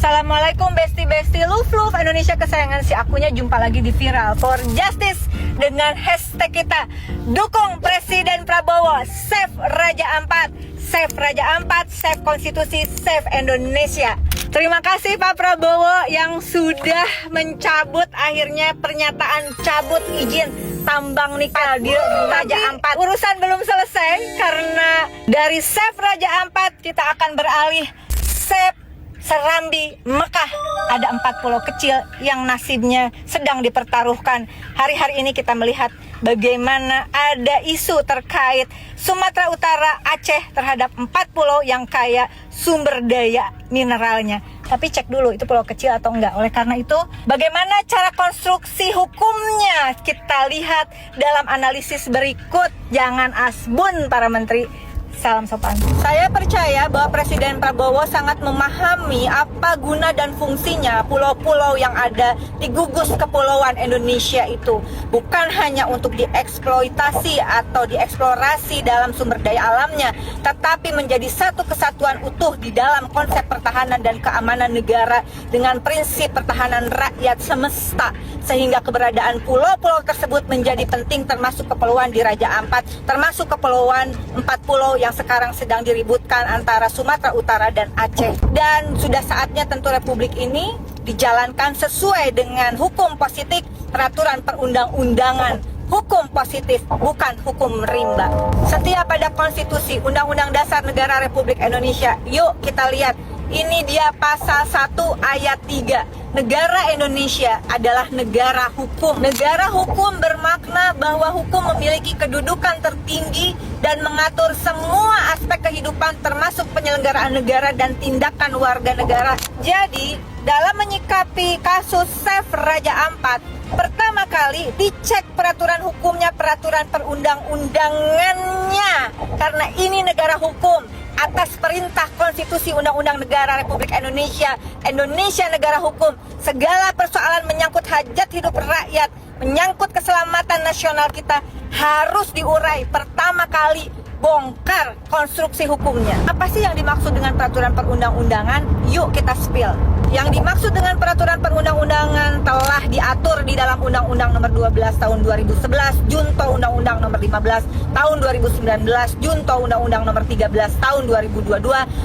Assalamualaikum besti-besti love Indonesia kesayangan si akunya. Jumpa lagi di Viral for Justice dengan hashtag kita dukung Presiden Prabowo, save Raja Ampat, save Raja Ampat, save konstitusi, save Indonesia. Terima kasih Pak Prabowo yang sudah mencabut akhirnya pernyataan cabut izin tambang nikel di Raja Ampat. Urusan belum selesai karena dari save Raja Ampat kita akan beralih save Serambi Mekah. Ada 4 pulau kecil yang nasibnya sedang dipertaruhkan. Hari-hari ini kita melihat bagaimana ada isu terkait Sumatera Utara, Aceh terhadap 4 pulau yang kaya sumber daya mineralnya. Tapi cek dulu itu pulau kecil atau enggak. Oleh karena itu, bagaimana cara konstruksi hukumnya kita lihat dalam analisis berikut. Jangan asbun para menteri. Salam sopan. Saya percaya bahwa Presiden Prabowo sangat memahami apa guna dan fungsinya pulau-pulau yang ada di gugus kepulauan Indonesia itu. Bukan hanya untuk dieksploitasi atau dieksplorasi dalam sumber daya alamnya, tetapi menjadi satu kesatuan utuh di dalam konsep pertahanan dan keamanan negara dengan prinsip pertahanan rakyat semesta. Sehingga keberadaan pulau-pulau tersebut menjadi penting, termasuk kepulauan di Raja Ampat, termasuk kepulauan 4 pulau yang sekarang sedang diributkan antara Sumatera Utara dan Aceh. Dan sudah saatnya tentu Republik ini dijalankan sesuai dengan hukum positif, peraturan perundang-undangan. Hukum positif, bukan hukum rimba. Setiap pada konstitusi, Undang-Undang Dasar Negara Republik Indonesia, yuk kita lihat. Ini dia pasal 1 ayat 3. Negara Indonesia adalah negara hukum. Negara hukum bermakna bahwa hukum memiliki kedudukan tertinggi dan mengatur semua aspek kehidupan termasuk penyelenggaraan negara dan tindakan warga negara. Jadi, dalam menyikapi kasus save Raja Ampat, pertama kali dicek peraturan hukumnya, peraturan perundang-undangannya. Karena ini negara hukum. Atas perintah konstitusi Undang-Undang Negara Republik Indonesia, Indonesia negara hukum, segala persoalan menyangkut hajat hidup rakyat, menyangkut keselamatan nasional kita harus diurai. Pertama kali bongkar konstruksi hukumnya. Apa sih yang dimaksud dengan peraturan perundang-undangan? Yuk kita spill. Yang dimaksud dengan peraturan perundang-undangan telah diatur di dalam Undang-Undang Nomor 12 Tahun 2011, Junto Undang-Undang Nomor 15 Tahun 2019, Junto Undang-Undang Nomor 13 Tahun 2022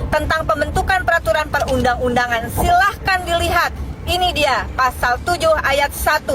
tentang pembentukan peraturan perundang-undangan. Silahkan dilihat. Ini dia pasal 7 ayat 1.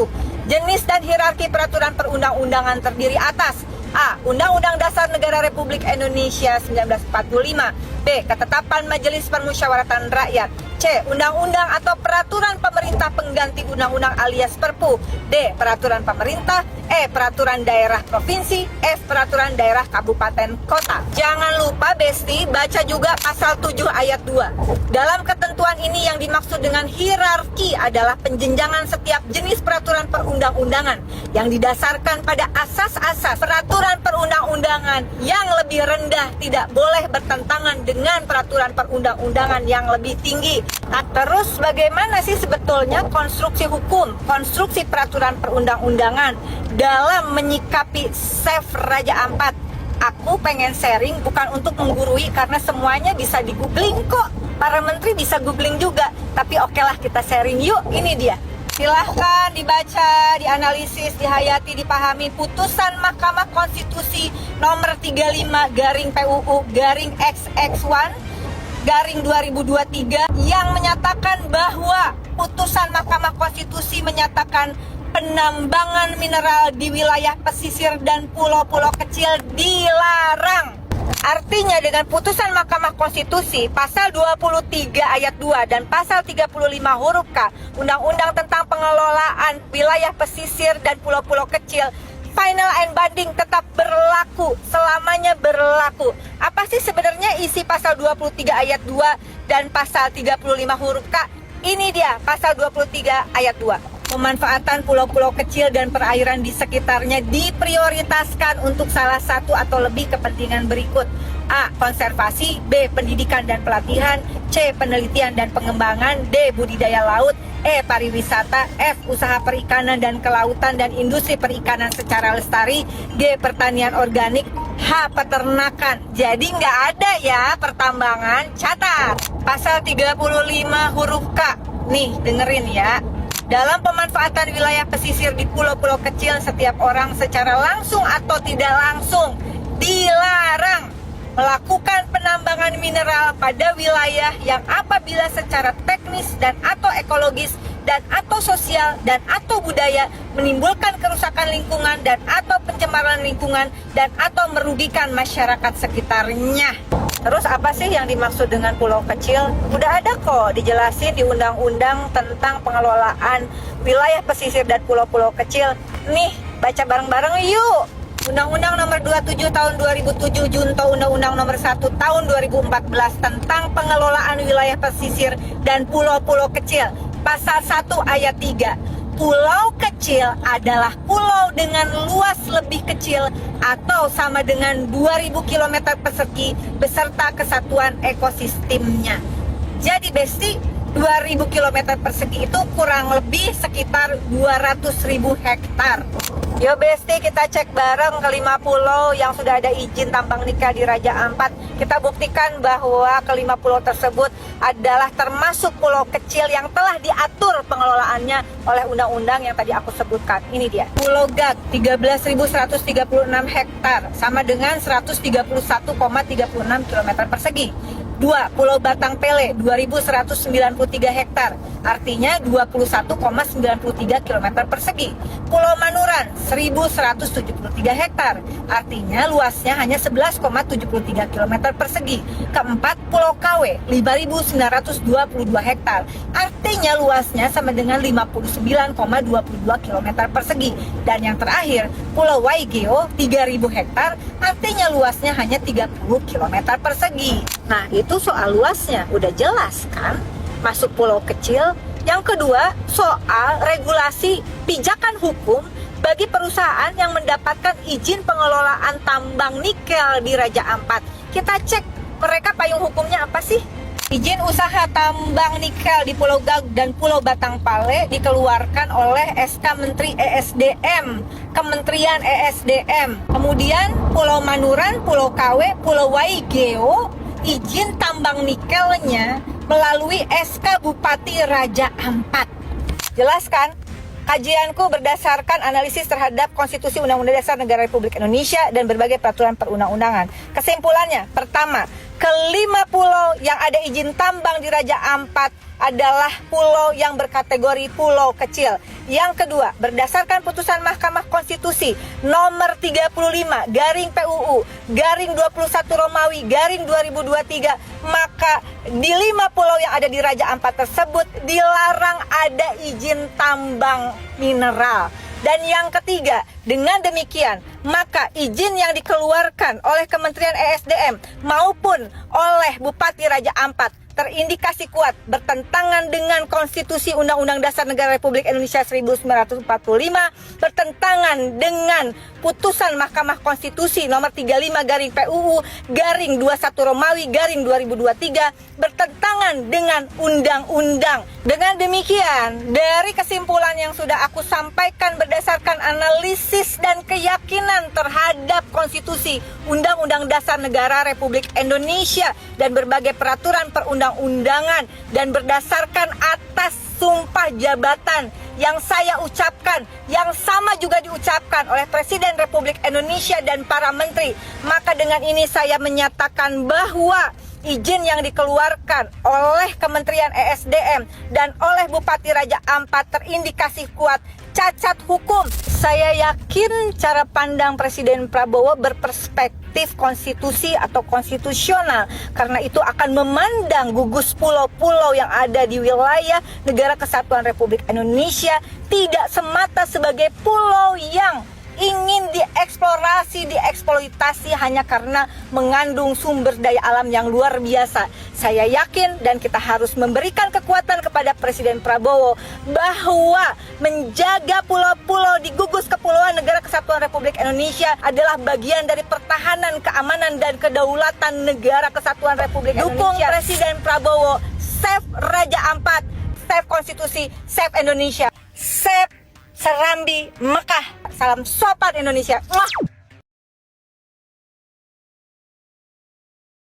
Jenis dan hierarki peraturan perundang-undangan terdiri atas: A. Undang-Undang Dasar Negara Republik Indonesia 1945. B. Ketetapan Majelis Permusyawaratan Rakyat. C. Undang-undang atau peraturan pemerintah pengganti undang-undang alias Perpu. D. Peraturan pemerintah. E. Peraturan daerah provinsi. F. Peraturan daerah kabupaten kota. Jangan lupa Besti, baca juga pasal 7 ayat 2. Dalam ketentuan ini yang dimaksud dengan hierarki adalah penjenjangan setiap jenis peraturan perundang-undangan yang didasarkan pada asas-asas peraturan perundang-undangan yang lebih rendah tidak boleh bertentangan dengan peraturan perundang-undangan yang lebih tinggi. Nah, terus bagaimana sih sebetulnya konstruksi hukum, konstruksi peraturan perundang-undangan dalam menyikapi save Raja Ampat? Aku pengen sharing bukan untuk menggurui karena semuanya bisa di-googling kok. Para menteri bisa googling juga. Tapi oke lah kita sharing yuk, ini dia. Silahkan dibaca, dianalisis, dihayati, dipahami putusan Mahkamah Konstitusi nomor 35 garing PUU garing XX1 garing 2023 yang menyatakan bahwa putusan Mahkamah Konstitusi menyatakan penambangan mineral di wilayah pesisir dan pulau-pulau kecil dilarang. Artinya dengan putusan Mahkamah Konstitusi pasal 23 ayat 2 dan pasal 35 huruf K Undang-Undang tentang pengelolaan wilayah pesisir dan pulau-pulau kecil, final and binding tetap berlaku, selamanya berlaku. Apa sih sebenarnya isi pasal 23 ayat 2 dan pasal 35 huruf K? Ini dia pasal 23 ayat 2. Pemanfaatan pulau-pulau kecil dan perairan di sekitarnya diprioritaskan untuk salah satu atau lebih kepentingan berikut. A. Konservasi. B. Pendidikan dan pelatihan. C. Penelitian dan pengembangan. D. Budidaya laut. E. Pariwisata. F. Usaha perikanan dan kelautan dan industri perikanan secara lestari. G. Pertanian organik. H. Peternakan. Jadi nggak ada ya pertambangan. Catat pasal 35 huruf K Nih, dengerin ya. Dalam pemanfaatan wilayah pesisir di pulau-pulau kecil, setiap orang secara langsung atau tidak langsung dilarang melakukan penambangan mineral pada wilayah yang apabila secara teknis dan atau ekologis dan atau sosial dan atau budaya menimbulkan kerusakan lingkungan dan atau pencemaran lingkungan dan atau merugikan masyarakat sekitarnya. Terus apa sih yang dimaksud dengan pulau kecil? Udah ada kok dijelasin di undang-undang tentang pengelolaan wilayah pesisir dan pulau-pulau kecil. Nih, baca bareng-bareng yuk. Undang-Undang Nomor 27 Tahun 2007 Junto Undang-Undang Nomor 1 Tahun 2014 tentang pengelolaan wilayah pesisir dan pulau-pulau kecil. Pasal 1 ayat 3. Pulau kecil adalah pulau dengan luas lebih kecil atau sama dengan 2000 km persegi beserta kesatuan ekosistemnya. Jadi Besti, 2000 km persegi itu kurang lebih sekitar 200.000 hektar. Yo Besti, kita cek bareng ke 5 pulau yang sudah ada izin tambang nikel di Raja Ampat. Kita buktikan bahwa ke 5 pulau tersebut adalah termasuk pulau kecil yang telah diatur pengelolaannya oleh undang-undang yang tadi aku sebutkan. Ini dia. Pulau Gag 13.136 hektar sama dengan 131,36 km persegi. 2. Pulau Batang Pele 2.193 hektar, artinya 21,93 km persegi. Pulau Manuran 1.173 hektar, artinya luasnya hanya 11,73 km persegi. Keempat, Pulau Kawe 5.922 hektar, artinya luasnya sama dengan 59,22 km persegi. Dan yang terakhir, Pulau Waigeo 3.000 hektar, artinya luasnya hanya 30 km persegi. Nah, itu soal luasnya, udah jelas kan? Masuk pulau kecil. Yang kedua, soal regulasi pijakan hukum bagi perusahaan yang mendapatkan izin pengelolaan tambang nikel di Raja Ampat. Kita cek mereka payung hukumnya apa sih? Izin usaha tambang nikel di Pulau Gag dan Pulau Batang Pale dikeluarkan oleh SK Menteri ESDM, Kementerian ESDM. Kemudian Pulau Manuran, Pulau Kawe, Pulau Waigeo, izin tambang nikelnya melalui SK Bupati Raja Ampat. Jelas kan? Kajianku berdasarkan analisis terhadap Konstitusi Undang-Undang Dasar Negara Republik Indonesia dan berbagai peraturan perundang-undangan. Kesimpulannya, pertama, kelima pulau yang ada izin tambang di Raja Ampat adalah pulau yang berkategori pulau kecil. Yang kedua, berdasarkan putusan Mahkamah Konstitusi nomor 35 garing PUU garing 21 Romawi garing 2023, maka di 5 pulau yang ada di Raja Ampat tersebut dilarang ada izin tambang mineral. Dan yang ketiga, dengan demikian, maka izin yang dikeluarkan oleh Kementerian ESDM maupun oleh Bupati Raja Ampat terindikasi kuat bertentangan dengan Konstitusi Undang-Undang Dasar Negara Republik Indonesia 1945, bertentangan dengan putusan Mahkamah Konstitusi nomor 35 garing PUU garing 21 Romawi garing 2023, bertentangan dengan undang-undang. Dengan demikian, dari kesimpulan yang sudah aku sampaikan berdasarkan analisis dan keyakinan terhadap Konstitusi Undang-Undang Dasar Negara Republik Indonesia dan berbagai peraturan perundang-undangan, dan berdasarkan atas sumpah jabatan yang saya ucapkan, yang sama juga diucapkan oleh Presiden Republik Indonesia dan para menteri, maka dengan ini saya menyatakan bahwa izin yang dikeluarkan oleh Kementerian ESDM dan oleh Bupati Raja Ampat terindikasi kuat cacat hukum. Saya yakin cara pandang Presiden Prabowo berperspektif konstitusi atau konstitusional, karena itu akan memandang gugus pulau-pulau yang ada di wilayah Negara Kesatuan Republik Indonesia tidak semata sebagai pulau yang ingin dieksplorasi, dieksploitasi hanya karena mengandung sumber daya alam yang luar biasa. Saya yakin dan kita harus memberikan kekuatan kepada Presiden Prabowo bahwa menjaga pulau-pulau di gugus kepulauan Negara Kesatuan Republik Indonesia adalah bagian dari pertahanan, keamanan, dan kedaulatan Negara Kesatuan Republik Indonesia. Dukung Presiden Prabowo, save Raja Ampat, save Konstitusi, save Indonesia, save Serambi Mekah. Salam sopan Indonesia. Mwah.